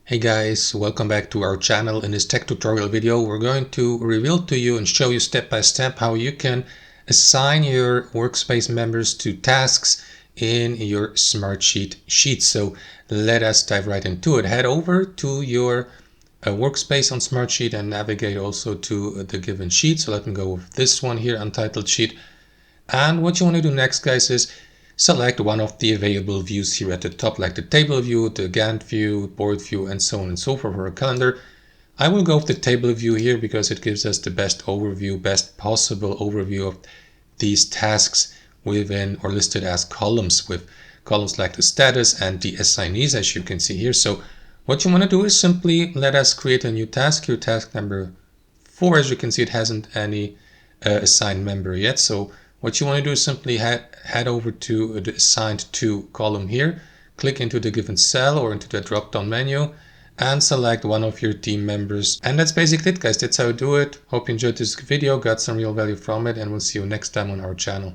Hey guys, welcome back to our channel. In this tech tutorial video, we're going to reveal to you and show you step by step how you can assign your workspace members to tasks in your Smartsheet sheet. So let us dive right into it. Head over to your workspace on Smartsheet and navigate also to the given sheet. So let me go with this one here, untitled sheet. And what you want to do next, guys, is select one of the available views here at the top, like the table view, the Gantt view, board view, and so on and so forth for a calendar. I will go with the table view here because it gives us the best overview, best possible overview of these tasks within or listed as columns, with columns like the status and the assignees, as you can see here. So what you want to do is simply let us create a new task here, task number 4. As you can see, it hasn't any assigned member yet. So what you want to do is simply head over to the assigned to column here, click into the given cell or into the drop down menu and select one of your team members. And that's basically it, guys. That's how you do it. Hope you enjoyed this video, got some real value from it, and we'll see you next time on our channel.